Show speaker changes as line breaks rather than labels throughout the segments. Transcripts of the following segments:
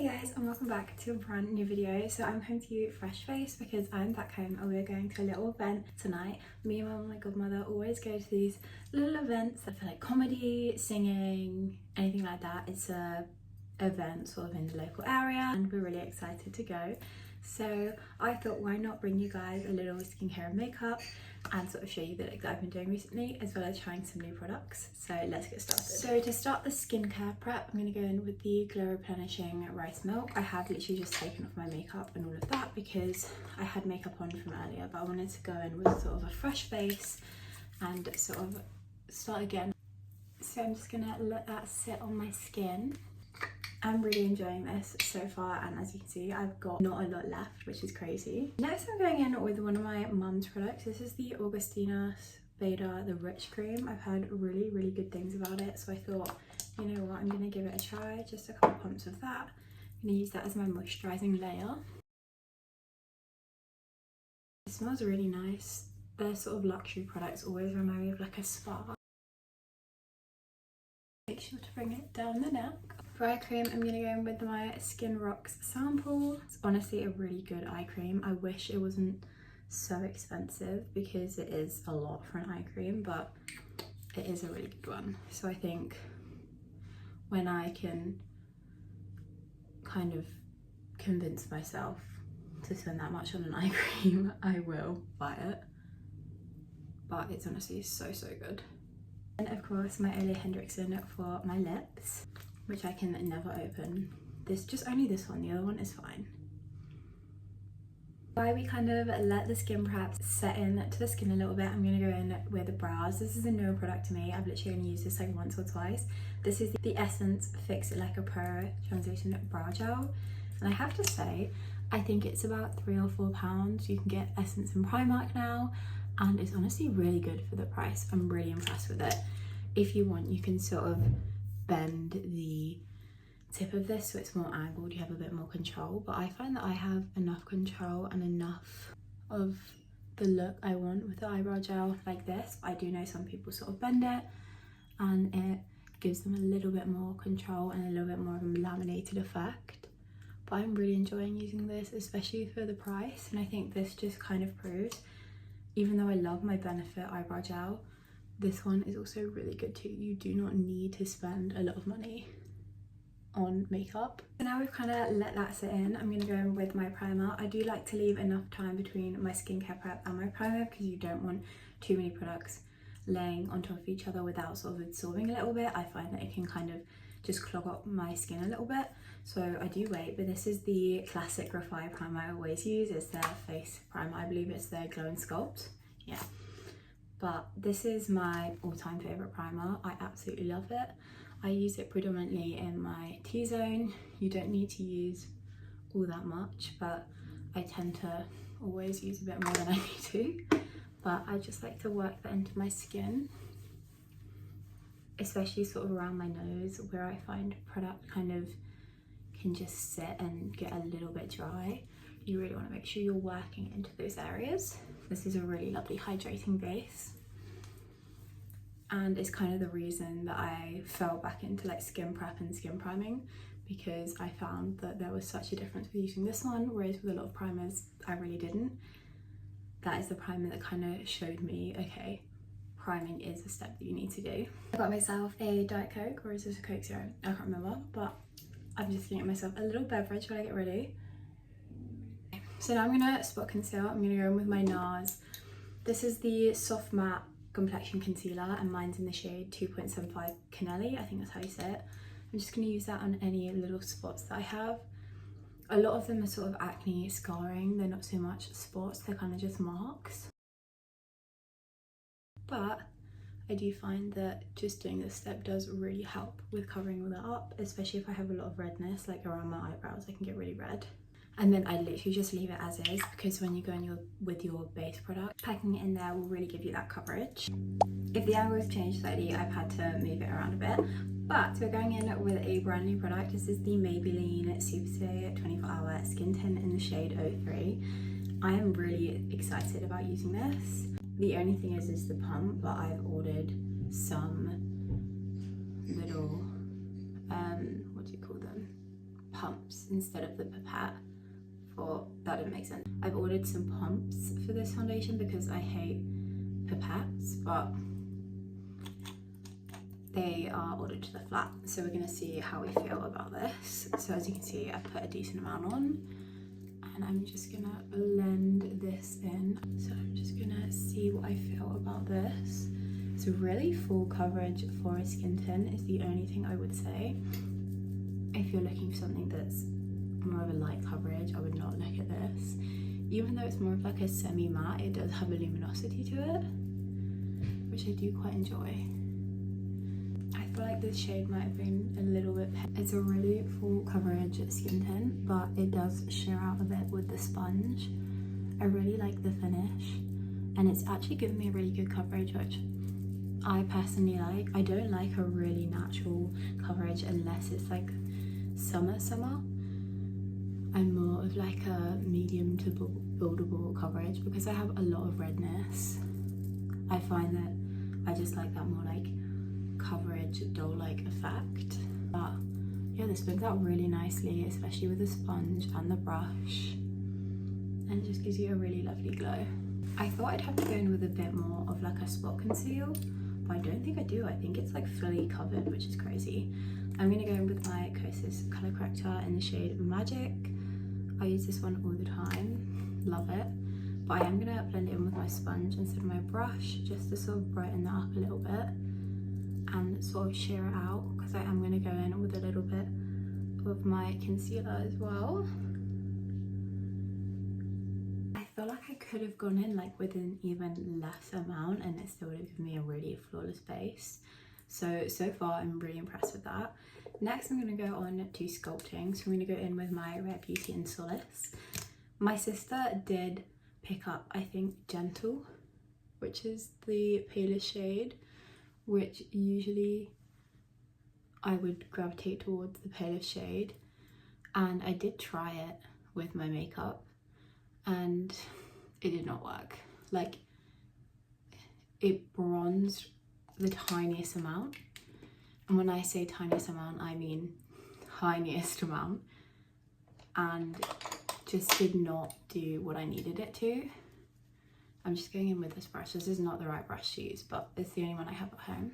guys, and welcome back to a brand new video. So I'm coming to you fresh faced because I'm back home and we're going to a little event tonight. Me and my godmother always go to these little events for like comedy, singing, anything like that. It's a event sort of in the local area and we're really excited to go. So I thought, why not bring you guys a little skincare and makeup and sort of show you the look that I've been doing recently, as well as trying some new products. So let's get started. So to start the skincare prep, I'm going to go in with the Glow Replenishing Rice Milk. I have literally just taken off my makeup and all of that because I had makeup on from earlier, but I wanted to go in with sort of a fresh face and sort of start again. So I'm just going to let that sit on my skin. I'm really enjoying this so far, and as you can see, I've got not a lot left, which is crazy. Next, I'm going in with one of my mum's products. This is the Augustina Beta, the Rich Cream. I've heard really good things about it, so I thought, you know what, I'm going to give it a try. Just a couple pumps of that. I'm going to use that as my moisturising layer. It smells really nice. Their sort of luxury products always remind me of like a spa. Make sure to bring it down the neck. For eye cream, I'm going to go in with my Skin Rocks sample. It's honestly a really good eye cream. I wish it wasn't so expensive because it is a lot for an eye cream, but it is a really good one. So I think when I can kind of convince myself to spend that much on an eye cream, I will buy it. But it's honestly so good. And of course my Ole Henriksen for my lips, which I can never open. Only this one, the other one is fine. While we kind of let the skin prep set in to the skin a little bit, I'm gonna go in with the brows. This is a newer product to me. I've literally only used this like once or twice. This is the Essence Fix It Like a Pro Translucent Brow Gel. And I have to say, I think it's about £3 or £4. You can get Essence in Primark now, and it's honestly really good for the price. I'm really impressed with it. If you want, you can sort of bend the tip of this so it's more angled, you have a bit more control, but I find that I have enough control and enough of the look I want with the eyebrow gel like this. I do know some people sort of bend it and it gives them a little bit more control and a little bit more of a laminated effect, but I'm really enjoying using this, especially for the price. And I think this just kind of proves, even though I love my Benefit eyebrow gel, this one is also really good too. You do not need to spend a lot of money on makeup. So now we've kind of let that sit in, I'm going to go in with my primer. I do like to leave enough time between my skincare prep and my primer because you don't want too many products laying on top of each other without sort of absorbing a little bit. I find that it can kind of just clog up my skin a little bit, so I do wait. But this is the classic REFY primer I always use. It's their face primer. I believe it's their Glow and Sculpt. Yeah. But this is my all-time favourite primer. I absolutely love it. I use it predominantly in my T-zone. You don't need to use all that much, but I tend to always use a bit more than I need to. But I just like to work that into my skin, especially sort of around my nose where I find product kind of can just sit and get a little bit dry. You really want to make sure you're working into those areas. This is a really lovely hydrating base, and it's kind of the reason that I fell back into like skin prep and skin priming, because I found that there was such a difference with using this one, whereas with a lot of primers I really didn't. That is the primer that kind of showed me, okay, priming is a step that you need to do. I got myself a Diet Coke, or is this a Coke Zero? I can't remember, but I'm just getting myself a little beverage while I get ready. So now I'm gonna spot conceal. I'm gonna go in with my NARS. This is the Soft Matte Complexion Concealer, and mine's in the shade 2.75 Canelli. I think that's how you say it. I'm just gonna use that on any little spots that I have. A lot of them are sort of acne scarring. They're not so much spots, they're kind of just marks. But I do find that just doing this step does really help with covering all that up, especially if I have a lot of redness, like around my eyebrows, I can get really red. And then I literally just leave it as is, because when you go in with your base product, packing it in there will really give you that coverage. If the angle has changed slightly, I've had to move it around a bit. But we're going in with a brand new product. This is the Maybelline Super Stay 24-Hour Skin Tint in the shade 03. I am really excited about using this. The only thing is the pump, but I've ordered some little, what do you call them? pumps instead of the pipette. For that didn't make sense. I've ordered some pumps for this foundation because I hate pipettes, but they are ordered to the flat, so we're gonna see how we feel about this. So as you can see, I put a decent amount on, and I'm just gonna blend this in. So I'm just gonna see what I feel about this. So really full coverage for a skin tint is the only thing I would say. If you're looking for something that's more of a light coverage, I would not look at this. Even though it's more of like a semi-matte, it does have a luminosity to it, which I do quite enjoy. I feel like this shade might have been a little bit, it's a really full coverage skin tint, but it does sheer out a bit with the sponge. I really like the finish, and it's actually given me a really good coverage, which I personally like. I don't like a really natural coverage unless it's like summer. I'm more of like a medium to buildable coverage because I have a lot of redness. I find that I just like that more like coverage dough-like effect. But yeah, this blends out really nicely, especially with the sponge and the brush, and it just gives you a really lovely glow. I thought I'd have to go in with a bit more of like a spot conceal, but I don't think I do. I think it's like fully covered, which is crazy. I'm gonna go in with my Kosas color corrector in the shade Magic. I use this one all the time, love it. But I am gonna blend it in with my sponge instead of my brush, just to sort of brighten that up a little bit and sort of sheer it out, because I am gonna go in with a little bit of my concealer as well. I feel like I could have gone in like with an even less amount and it still would have given me a really flawless base. So far I'm really impressed with that. Next I'm going to go on to sculpting. So I'm going to go in with my Rare Beauty and Solace. My sister did pick up, I think, Gentle, which is the palest shade, which usually I would gravitate towards the palest shade. And I did try it with my makeup and it did not work. Like, it bronzed the tiniest amount, and when I say tiniest amount, I mean tiniest amount, and just did not do what I needed it to. I'm just going in with this brush. This is not the right brush to use, but it's the only one I have at home.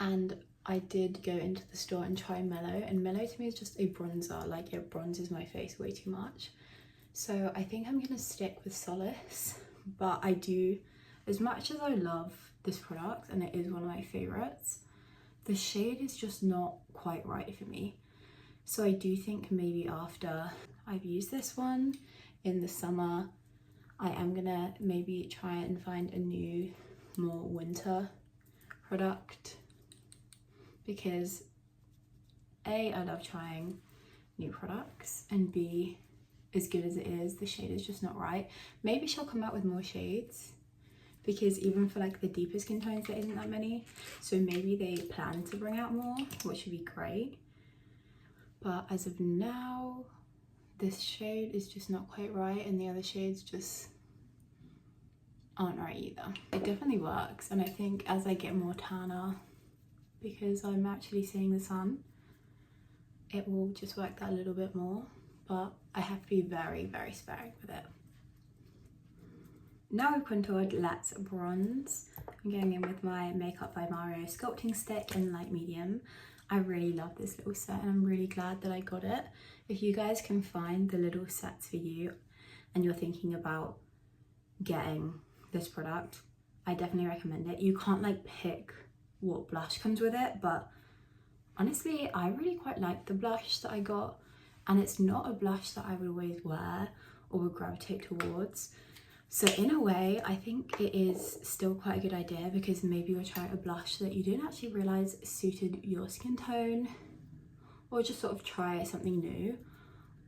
And I did go into the store and try Mellow, and Mellow to me is just a bronzer. Like, it bronzes my face way too much. So I think I'm gonna stick with Solace, but I do, as much as I love this product and it is one of my favorites, the shade is just not quite right for me. So I do think maybe after I've used this one in the summer, I am gonna maybe try and find a new, more winter product, because A, I love trying new products, and B, as good as it is, the shade is just not right. Maybe she'll come out with more shades, because even for like the deeper skin tones there isn't that many, so maybe they plan to bring out more, which would be great. But as of now, this shade is just not quite right, and the other shades just aren't right either. It definitely works, and I think as I get more tanner, because I'm actually seeing the sun, it will just work that a little bit more, but I have to be very, very sparing with it. Now I've contoured, let's bronze. I'm going in with my Makeup by Mario sculpting stick in light medium. I really love this little set and I'm really glad that I got it. If you guys can find the little sets for you and you're thinking about getting this product, I definitely recommend it. You can't like pick what blush comes with it, but honestly, I really quite like the blush that I got, and it's not a blush that I would always wear or would gravitate towards. So in a way, I think it is still quite a good idea, because maybe you'll try a blush that you didn't actually realise suited your skin tone, or just sort of try something new,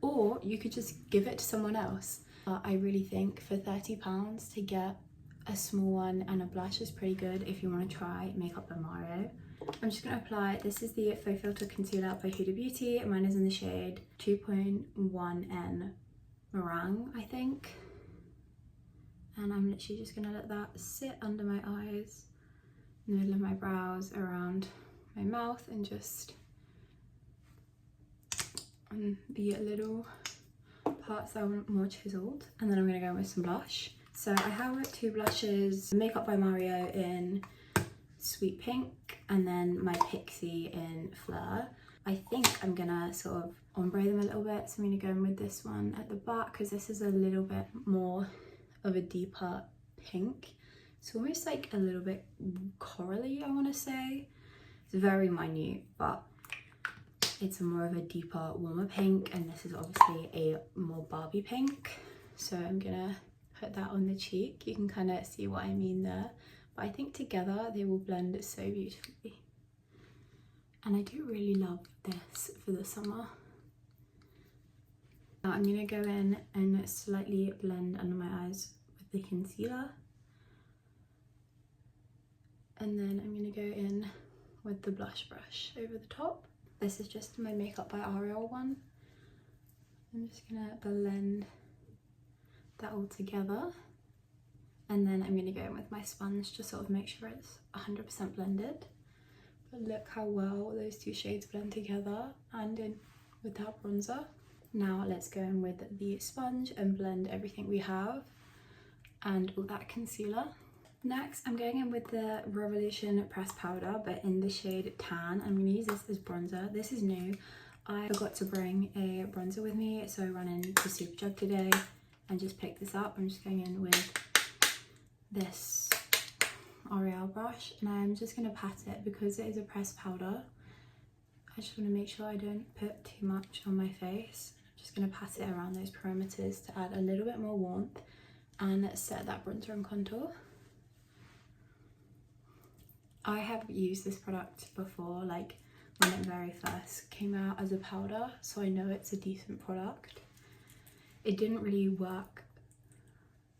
or you could just give it to someone else. I really think for £30 to get a small one and a blush is pretty good if you want to try Makeup by Mario. I'm just going to apply, this is the Faux Filter Concealer by Huda Beauty. Mine is in the shade 2.1N Meringue, I think. And I'm literally just going to let that sit under my eyes, in the middle of my brows, around my mouth, and just on the little parts that I want more chiseled, and then I'm going to go in with some blush. So I have two blushes, Makeup by Mario in Sweet Pink and then my Pixi in Fleur. I think I'm gonna sort of ombre them a little bit, so I'm gonna go in with this one at the back because this is a little bit more of a deeper pink. It's almost like a little bit corally, I want to say. It's very minute, but it's more of a deeper, warmer pink, and this is obviously a more Barbie pink. So I'm gonna put that on the cheek. You can kind of see what I mean there, but I think together they will blend so beautifully. And I do really love this for the summer. Now I'm gonna go in and slightly blend under my eyes with the concealer. And then I'm gonna go in with the blush brush over the top. This is just my Makeup by Ariel one. I'm just gonna blend that all together. And then I'm gonna go in with my sponge to sort of make sure it's 100% blended. But look how well those two shades blend together and in with that bronzer. Now let's go in with the sponge and blend everything we have and all that concealer. Next, I'm going in with the Revoultion pressed powder, but in the shade Tan. I'm going to use this as bronzer. This is new. I forgot to bring a bronzer with me, so I ran into Superdrug today and just picked this up. I'm just going in with this L'Oreal brush, and I'm just going to pat it because it is a pressed powder. I just want to make sure I don't put too much on my face. I'm just going to pat it around those perimeters to add a little bit more warmth and set that bronzer and contour. I have used this product before, like when it very first came out as a powder, so I know it's a decent product. It didn't really work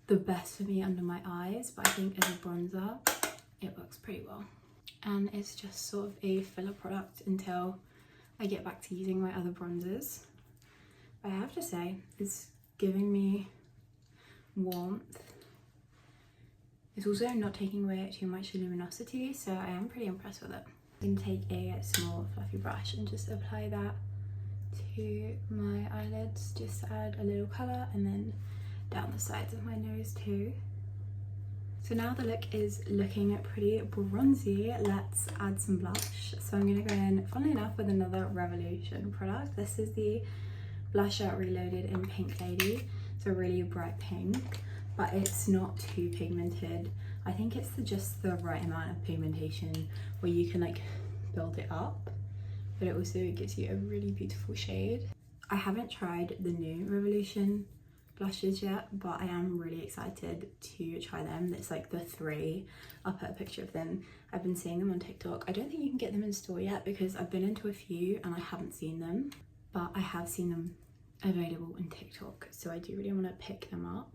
the best for me under my eyes, but I think as a bronzer, it works pretty well. And it's just sort of a filler product until I get back to using my other bronzers. But I have to say, it's giving me warmth. It's also not taking away too much luminosity, so I am pretty impressed with it. I'm going to take a small fluffy brush and just apply that to my eyelids just to add a little colour, and then down the sides of my nose too. So now the look is looking pretty bronzy. Let's add some blush. So I'm going to go in, funnily enough, with another Revoultion product. This is the blusher Reloaded in Pink Lady. It's a really bright pink, but it's not too pigmented. I think it's just the right amount of pigmentation where you can like build it up, but it also gives you a really beautiful shade. I haven't tried the new Revoultion blushes yet, but I am really excited to try them. It's like the 3. I'll put a picture of them. I've been seeing them on TikTok. I don't think you can get them in store yet because I've been into a few and I haven't seen them, but I have seen them available in TikTok, so I do really want to pick them up.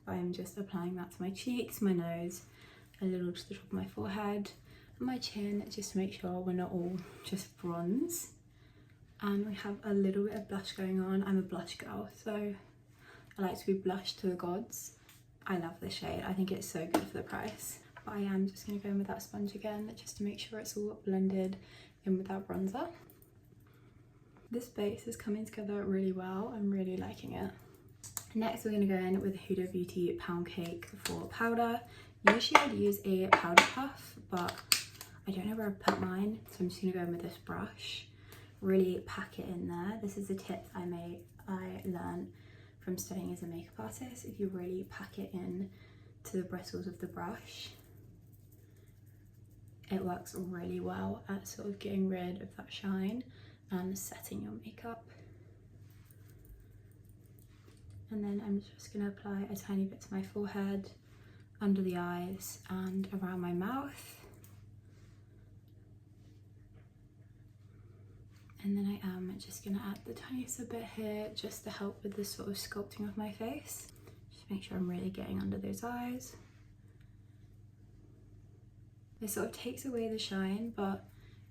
I'm just applying that to my cheeks, my nose, a little to the top of my forehead and my chin, just to make sure we're not all just bronze. And we have a little bit of blush going on. I'm a blush girl, so I like to be blushed to the gods. I love this shade. I think it's so good for the price. But I am just going to go in with that sponge again just to make sure it's all blended in with that bronzer. This base is coming together really well. I'm really liking it. Next, we're going to go in with Huda Beauty Pound Cake for powder. Usually I'd use a powder puff, but I don't know where I put mine, so I'm just going to go in with this brush. Really pack it in there. This is a tip I learned from studying as a makeup artist. If you really pack it in to the bristles of the brush, it works really well at sort of getting rid of that shine and setting your makeup. And then I'm just going to apply a tiny bit to my forehead, under the eyes and around my mouth. And then I am just going to add the tiniest bit here just to help with the sort of sculpting of my face. Just make sure I'm really getting under those eyes. It sort of takes away the shine, but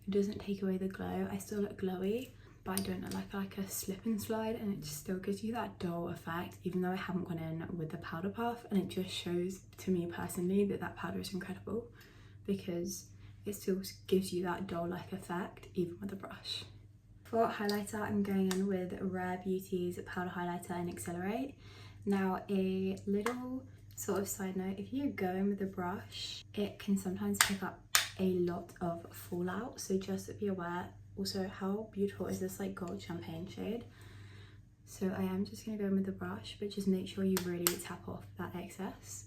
it doesn't take away the glow. I still look glowy, but I don't look like a slip and slide, and it just still gives you that dull effect, even though I haven't gone in with the powder puff. And it just shows to me personally that that powder is incredible because it still gives you that dull like effect even with a brush. For highlighter, I'm going in with Rare Beauty's powder highlighter and exhilitrate. Now, a little sort of side note, if you go in with a brush, it can sometimes pick up a lot of fallout, so just be aware. Also, how beautiful is this like gold champagne shade? So I am just going to go in with the brush, but just make sure you really tap off that excess.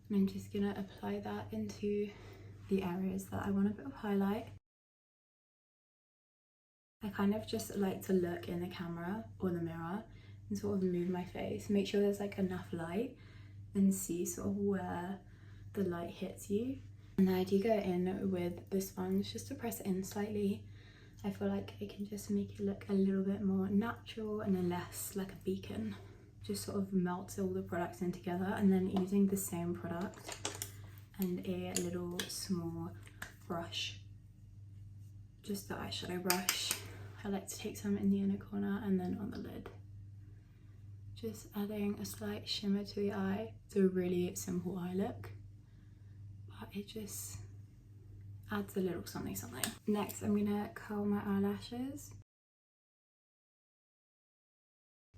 And I'm just going to apply that into the areas that I want a bit of highlight. I kind of just like to look in the camera or the mirror and sort of move my face, make sure there's like enough light, and see sort of where the light hits you. And then I do go in with the sponge just to press it in slightly. I feel like it can just make it look a little bit more natural and less like a beacon. Just sort of melts all the products in together, and then using the same product and a little small brush, just the eyeshadow brush. I like to take some in the inner corner and then on the lid. Just adding a slight shimmer to the eye. It's a really simple eye look, but it just adds a little something something. Next, I'm gonna curl my eyelashes.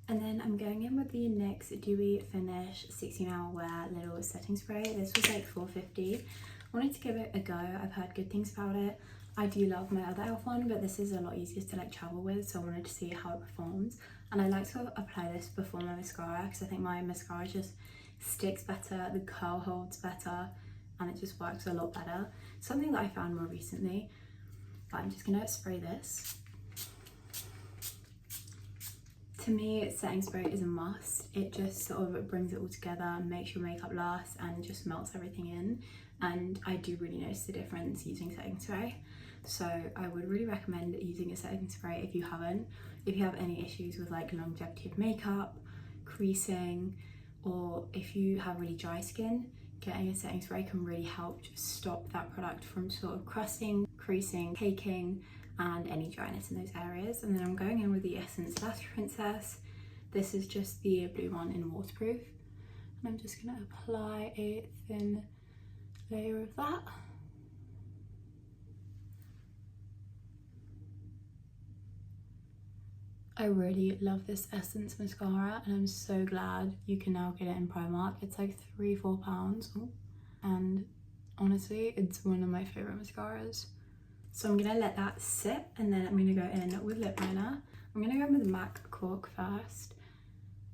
And then I'm going in with the NYX Dewy Finish 16-hour wear little setting spray. This was like $4.50. I wanted to give it a go. I've heard good things about it. I do love my other e.l.f. one, but this is a lot easier to like travel with, so I wanted to see how it performs. And I like to apply this before my mascara because I think my mascara just sticks better, the curl holds better, and it just works a lot better. Something that I found more recently. But I'm just gonna spray this. To me, setting spray is a must. It just sort of brings it all together, makes your makeup last, and just melts everything in. And I do really notice the difference using setting spray. So I would really recommend using a setting spray if you haven't. If you have any issues with like longevity of makeup, creasing, or if you have really dry skin, getting a setting spray can really help just stop that product from sort of crusting, creasing, caking, and any dryness in those areas. And then I'm going in with the Essence Lash Princess. This is just the blue one in waterproof. And I'm just gonna apply a thin layer of that. I really love this Essence mascara, and I'm so glad you can now get it in Primark. It's like £3-4. And honestly, it's one of my favorite mascaras. So I'm gonna let that sit, and then I'm gonna go in with lip liner. I'm gonna go in with MAC Cork first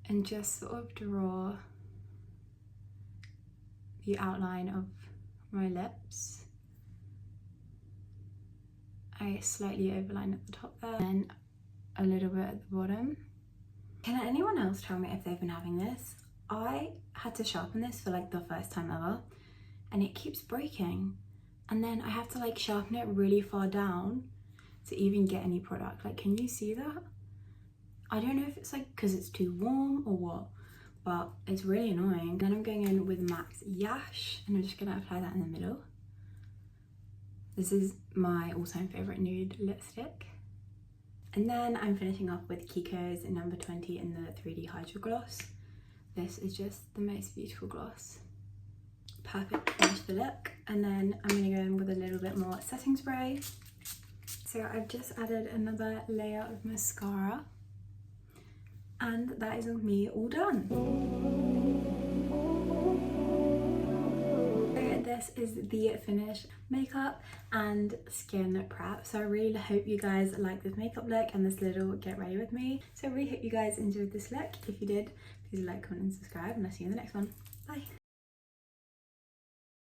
and just sort of draw the outline of my lips. I slightly overline at the top there, and a little bit at the bottom. Can anyone else tell me if they've been having this? I had to sharpen this for like the first time ever, and it keeps breaking. And then I have to like sharpen it really far down to even get any product. Like, can you see that? I don't know if it's like because it's too warm or what, but it's really annoying. Then I'm going in with MAC's Yash, and I'm just gonna apply that in the middle. This is my all-time favorite nude lipstick. And then I'm finishing off with Kiko's number 20 in the 3D Hydra Gloss. This is just the most beautiful gloss. Perfect to finish the look. And then I'm gonna go in with a little bit more setting spray. So I've just added another layer of mascara, and that is with me all done. So this is the finished makeup and skin prep. So I really hope you guys like this makeup look and this little get ready with me. So I really hope you guys enjoyed this look. If you did, please like, comment and subscribe, and I'll see you in the next one. Bye.